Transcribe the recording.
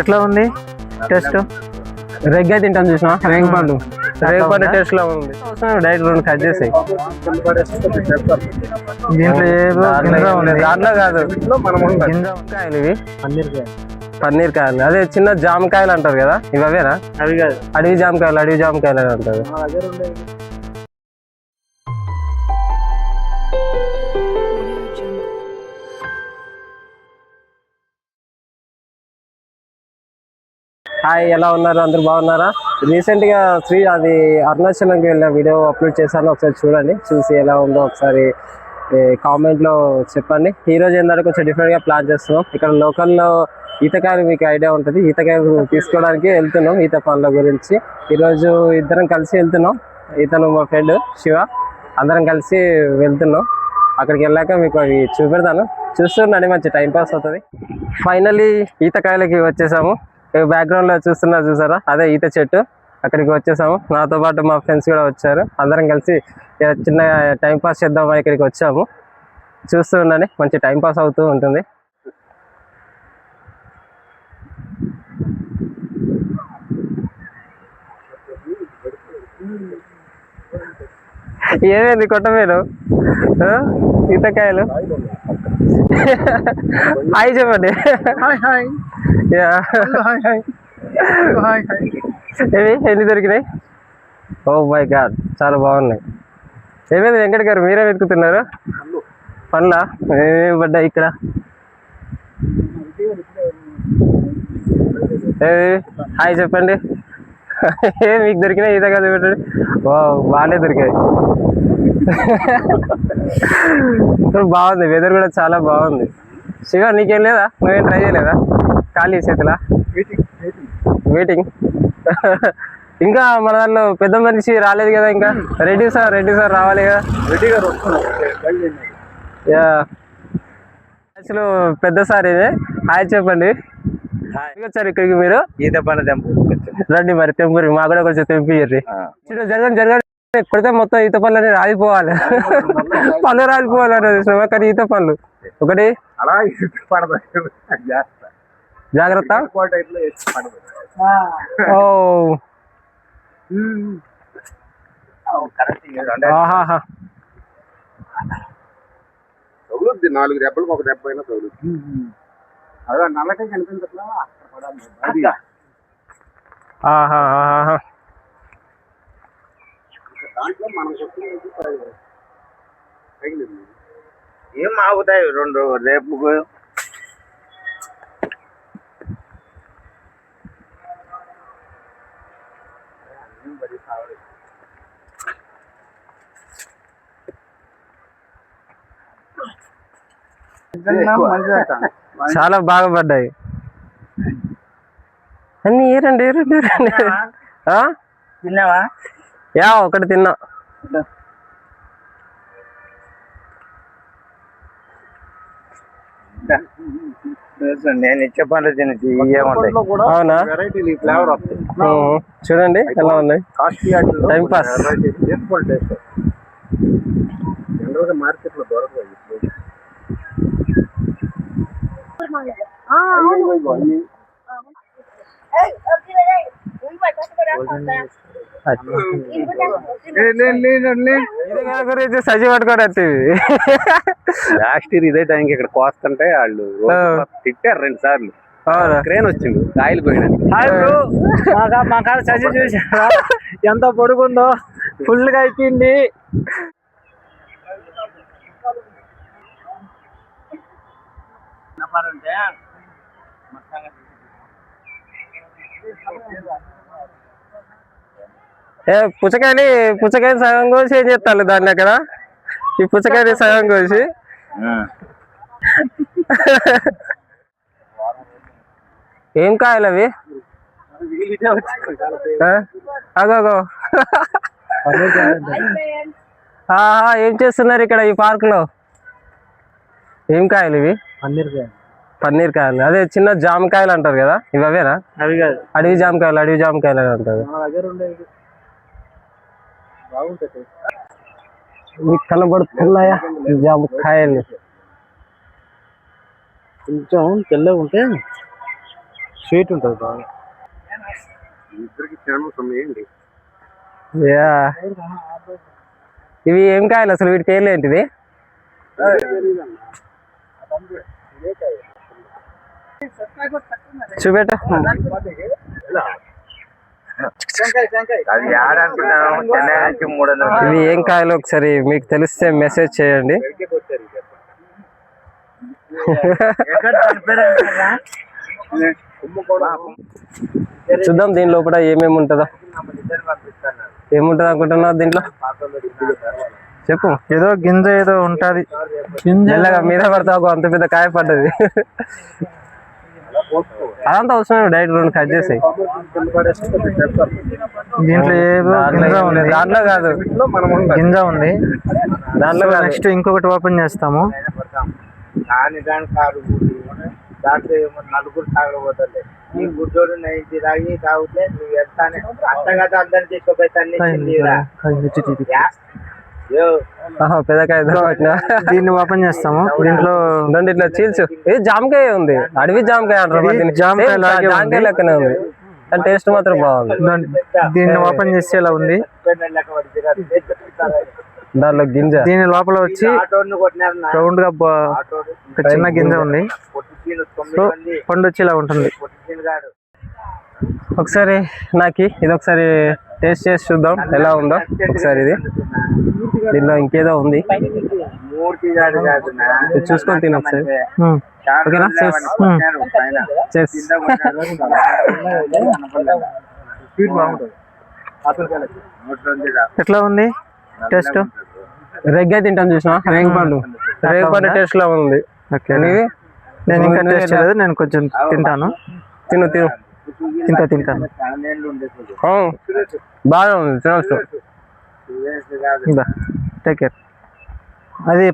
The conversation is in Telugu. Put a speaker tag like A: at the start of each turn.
A: ఎట్లా ఉంది టేస్ట్?
B: రెగ్గా తింటాం చూసిన రేగిపండు రేగిపండు టేస్ట్ లో ఉంది. డైరెక్ట్ రెండు కట్ చేసాయి.
A: దీంట్లో ఏదో గింజ ఉంది.
B: దాంట్లో కాదు, కాయలు ఇవి పన్నీర్ కాయలు. అదే చిన్న జామకాయలు అంటారు కదా, ఇవి అవేనా?
A: అవి కాదు,
B: అడవి జామకాయలు అని అంటారు. హాయ్, ఎలా ఉన్నారు? అందరు బాగున్నారా? రీసెంట్ గా అది అరుణాచలంకి వెళ్ళిన వీడియో అప్లోడ్ చేశాను, ఒకసారి చూడండి. చూసి ఎలా ఉందో ఒకసారి కామెంట్ లో చెప్పండి. ఈ రోజు ఏంటంటే కొంచెం డిఫరెంట్ గా ప్లాన్ చేస్తున్నాం. ఇక్కడ లోకల్లో ఈతకాయలు మీకు ఐడియా ఉంటుంది, ఈతకాయలు తీసుకోవడానికి వెళ్తున్నాం. ఈత పనుల గురించి ఈరోజు ఇద్దరం కలిసి వెళ్తున్నాం. ఇతను మా ఫ్రెండ్ శివ, అందరం కలిసి వెళ్తున్నాం. అక్కడికి వెళ్ళాక మీకు అవి చూపెడతాను, చూస్తుండండి, మంచి టైం పాస్ అవుతుంది. ఫైనల్లీ ఈతకాయలకి వచ్చేసాము. బ్యాక్గ్రౌండ్ లో చూసారా, అదే ఈత చెట్టు. అక్కడికి వచ్చేసాము. నాతో పాటు మా ఫ్రెండ్స్ కూడా వచ్చారు. అందరం కలిసి చిన్న టైం పాస్ చేద్దామని ఇక్కడికి వచ్చాము. చూస్తూ ఉండండి, మంచి టైం పాస్ అవుతూ ఉంటుంది. ఏమేంది కొట్టమేరు ఈతకాయలు? హాయ్ చెప్పండి. ఎన్ని దొరికినాయి? ఓ మై గాడ్, చాలా బాగున్నాయి. ఏమైంది వెంకట్ గారు, మీరే వెతుకుతున్నారు? పండ్లా? ఏమేమి పడ్డాయి ఇక్కడ? హాయ్ చెప్పండి. మీకు దొరికినాయి ఈత కాదు పెట్టండి. బాగానే దొరికాయి. బాగుంది, వెదర్ కూడా చాలా బాగుంది. శివ, నీకేం లేదా? నువ్వేం ట్రై చేయలేదా? ఖాళీ చేతులా వెయిటింగ్? ఇంకా మన దాంట్లో పెద్ద మనిషి రాలేదు కదా ఇంకా. రెడ్డి సార్ రావాలి కదా. అసలు పెద్ద సార్ ఇది. హాయ్ చెప్పండి. వచ్చారు ఇక్కడికి మీరు?
A: ఈత పండు తెంపు
B: రండి మరి, తెంపురి, మా కూడా కొంచెం తెంపియ్యి. జరగండి కొడితే మొత్తం ఈత పనులు అనేది రాలిపోవాలి. పళ్ళు రాలిపోవాలి అనేది, కానీ ఈత పనులు ఒకటి జాగ్రత్త.
C: తగులుద్ది, 4 రెబ్బలకు ఒక రెబ్బ అయినా తగులుద్ది. అదే నల్లకే కనిపించట్లా. దాంట్లో మనం
A: ఏం ఆగుతాయి రెండు రేపు.
B: చాలా బాగా పడ్డాయి అన్ని. ఏరండి
A: తిన్నావా?
B: యా, ఒకటి తిన్నా.
A: నేను ఇచ్చే పండ్లు తిని ఏముంటాయి.
B: అవునా?
C: ఫ్లేవర్ వస్తుంది.
B: చూడండి ఎలా ఉన్నాయి. Time pass.
C: జనరల్గా మార్కెట్ లో దొరకదు.
B: గురించి సజీ పట్టుకోవద్దు.
C: లాస్ట్ ఇయర్ ఇదే టైంకి ఇక్కడ కోస్తుంటే వాళ్ళు తిట్టారు 2 సార్లు. క్రేన్ వచ్చిండు కాయలు పోయడానికి.
A: మా కాడ సజీ చూసారా ఎంత పొడుగుందో, ఫుల్ గా అయిపోయింది.
B: పుచ్చకాయని సగం కోసి ఏం చేస్తాను దాన్ని అక్కడ? ఈ పుచ్చకాయని సగం కోసి ఏం కాయలు అవి? అగో ఏం చేస్తున్నారు ఇక్కడ ఈ పార్క్ లో? ఏం కాయలు ఇవి? పన్నీర్ కాయలు. అదే చిన్న జామకాయలు అంటారు కదా, ఇవి అవేనా?
A: అవి కాదు,
B: అడవి జామకాయలు అని అంటారు. మీకు కనబడుతున్నాయా జామకాయలు?
A: కొంచెం తెల్లగా ఉంటే స్వీట్ ఉంటుంది బాగా.
C: ఇద్దరికి తినడం సమయండి.
B: యా ఇవి ఏం కాయలు అసలు వీటి పేర్లు ఏంటిది? చూపెట్ట. ఇవి ఏం కాయలు ఒకసారి మీకు తెలిస్తే మెసేజ్ చేయండి. చూద్దాం దీని లోపల ఏమేమి ఉంటుందో. ఏముంటది అనుకుంటున్నావు దీంట్లో? చెప్పు.
A: ఏదో గింజ ఏదో ఉంటది.
B: మెల్లగా మీద పడతావు, అంత పెద్ద కాయ పడ్డది. అదంతా అవసరం, డైరెక్ట్ 2 కట్ చేసాయి.
A: దీంట్లో ఏదో గింజ ఉంది.
B: దాంట్లో కాదు,
A: గింజ ఉంది
B: దాంట్లో.
A: నెక్స్ట్ ఇంకొకటి ఓపెన్ చేస్తాము.
D: దాంట్లో నలుగురు తాగబోతుంది. నీ గుడ్డోడు నైన్టీ తాగి తాగితే నువ్వు వెళ్తానే అట్టగా అందరిని తీసుకుపోతాను.
B: పెద్దకాయ
A: దీన్ని ఓపెన్ చేస్తాము. దీంట్లో
B: ఇట్లా చీల్చు. ఇది జామకాయ ఉంది, అడవి జామకాయ అంటారు. జామకాయ లెక్కనే ఉంది, కానీ టేస్ట్ మాత్రం బాగుంది.
A: దీన్ని ఓపెన్ చేస్తే ఇలా ఉంది.
B: దాంట్లో గింజ
A: దీని లోపల వచ్చి రౌండ్ గా ఒక చిన్న గింజ ఉంది. పండు వచ్చి ఇలా ఉంటుంది.
B: ఒకసారి నాకు ఇది ఒకసారి టేస్ట్ చేసి చూద్దాం ఎలా ఉందో ఒకసారి. ఇది దీనిలో ఇంకేదో ఉంది, చూసుకొని తిన ఒకసారి. ఓకేనా?
A: ఎట్లా ఉంది టేస్ట్?
B: రెగ్గా తింటాను చూసిన, రేగిపండు టేస్ట్ లో ఉంది.
A: నేను ఇంకా టేస్ట్ చేయలేదు, నేను కొంచెం తింటాను.
B: తిను
A: తింటాను.
B: బాగా ఉంది, తినచ్చు.
A: Take care. అది